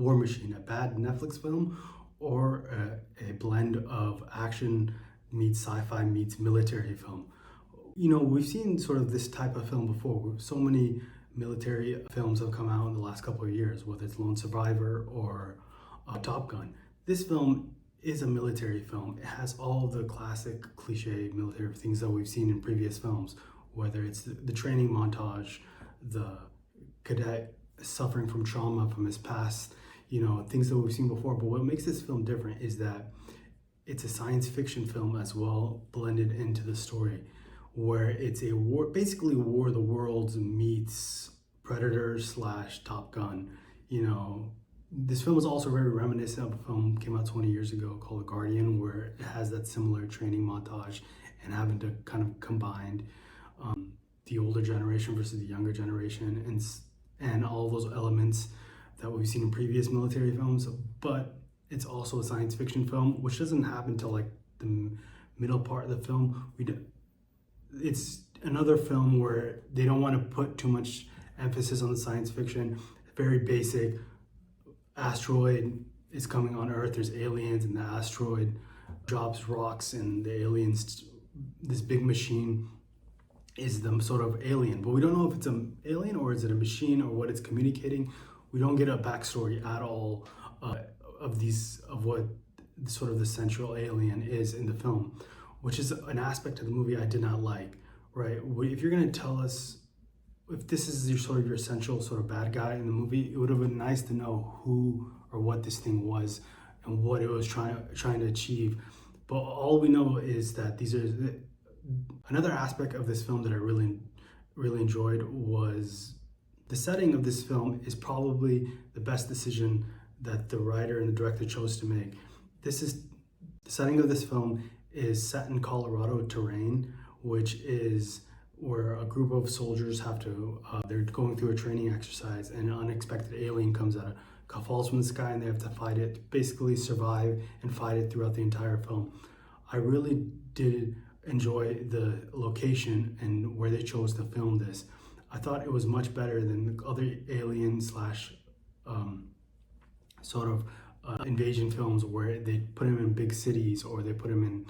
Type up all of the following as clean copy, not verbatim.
War Machine, a bad Netflix film, or a blend of action meets sci-fi meets military film. You know, we've seen sort of this type of film before. So many military films have come out in the last couple of years, whether it's Lone Survivor or Top Gun. This film is a military film. It has all the classic cliche military things that we've seen in previous films, whether it's the training montage, the cadet suffering from trauma from his past, you know, things that we've seen before. But what makes this film different is that it's a science fiction film as well, blended into the story, where it's a war, basically War of the Worlds meets Predator slash Top Gun. You know, this film is also very reminiscent of a film came out 20 years ago called The Guardian, where it has that similar training montage and having to kind of combine the older generation versus the younger generation and all those elements that we've seen in previous military films. But it's also a science fiction film, which doesn't happen until like the middle part of the film. It's another film where they don't want to put too much emphasis on the science fiction. Very basic. Asteroid is coming on Earth. There's aliens, and the asteroid drops rocks, and the aliens, this big machine, is the sort of alien. But we don't know if it's an alien or is it a machine or what it's communicating. We don't get a backstory at all of what sort of the central alien is in the film, which is an aspect of the movie I did not like. Right? If you're going to tell us, if this is your essential sort of bad guy in the movie, it would have been nice to know who or what this thing was and what it was trying to achieve. But all we know is that these are another aspect of this film that I really enjoyed was the setting of this film is probably the best decision that the writer and the director chose to make. The setting of this film is set in Colorado terrain, which is where a group of soldiers they're going through a training exercise, and an unexpected alien falls from the sky, and they have to fight it, basically survive and fight it throughout the entire film. I really did enjoy the location and where they chose to film this. I thought it was much better than the other alien slash invasion films where they put him in big cities or they put him in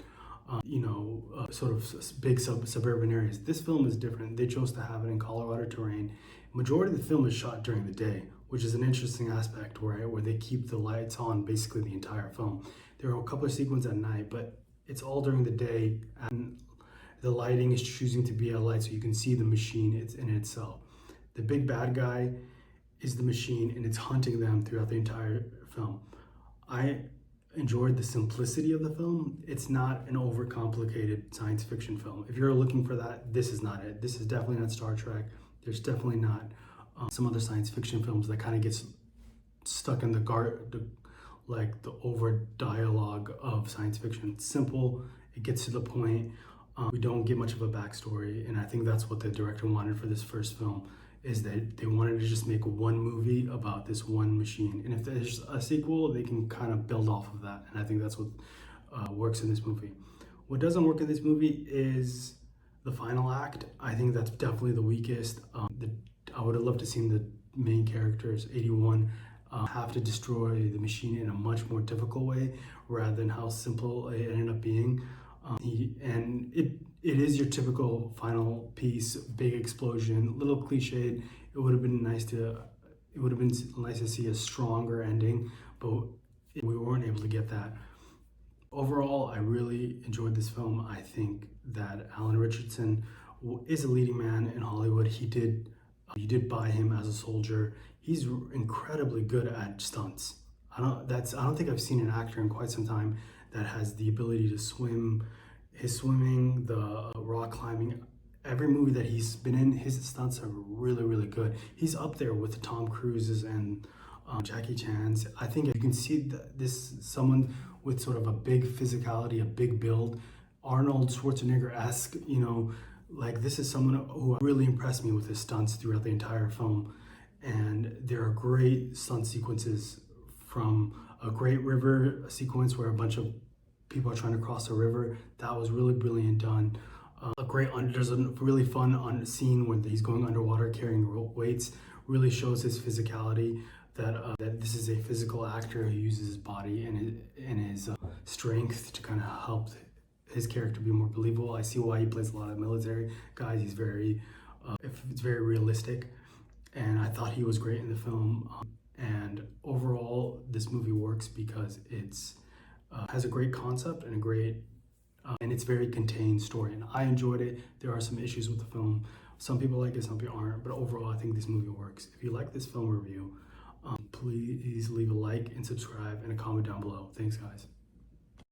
sort of big suburban areas. This film is different. They chose to have it in Colorado terrain. Majority of the film is shot during the day, which is an interesting aspect where they keep the lights on basically the entire film. There are a couple of sequences at night, but it's all during the day, and the lighting is choosing to be at light so you can see the machine in itself. The big bad guy is the machine, and it's hunting them throughout the entire film. I enjoyed the simplicity of the film. It's not an overcomplicated science fiction film. If you're looking for that, this is not it. This is definitely not Star Trek. There's definitely not some other science fiction films that kind of gets stuck in the over dialogue of science fiction. It's simple, it gets to the point. We don't get much of a backstory, and I think that's what the director wanted for this first film, is that they wanted to just make one movie about this one machine. And if there's a sequel, they can kind of build off of that. And I think that's what works in this movie. What doesn't work in this movie is the final act. I think that's definitely the weakest. I would have loved to see the main characters, 81, have to destroy the machine in a much more difficult way rather than how simple it ended up being. It is your typical final piece, big explosion, little cliched. It would have been nice to see a stronger ending, but we weren't able to get that. Overall, I really enjoyed this film. I think that Alan Richardson is a leading man in Hollywood. You did buy him as a soldier. He's incredibly good at stunts. I don't think I've seen an actor in quite some time that has the ability to swim. His swimming, the rock climbing, every movie that he's been in, his stunts are really, really good. He's up there with the Tom Cruises and Jackie Chan's. I think you can see this someone with sort of a big physicality, a big build, Arnold Schwarzenegger-esque, this is someone who really impressed me with his stunts throughout the entire film. And there are great stunt sequences, from a great river sequence where a bunch of people are trying to cross a river. That was really brilliant done. There's a really fun scene when he's going underwater carrying weights. Really shows his physicality. that this is a physical actor who uses his body and his strength to kind of help his character be more believable. I see why he plays a lot of military guys. He's very, it's very realistic, and I thought he was great in the film. And overall, this movie works because it's has a great concept and a great and it's very contained story. And I enjoyed it. There are some issues with the film. Some people like it, some people aren't. But overall, I think this movie works. If you like this film review, please leave a like and subscribe and a comment down below. Thanks, guys.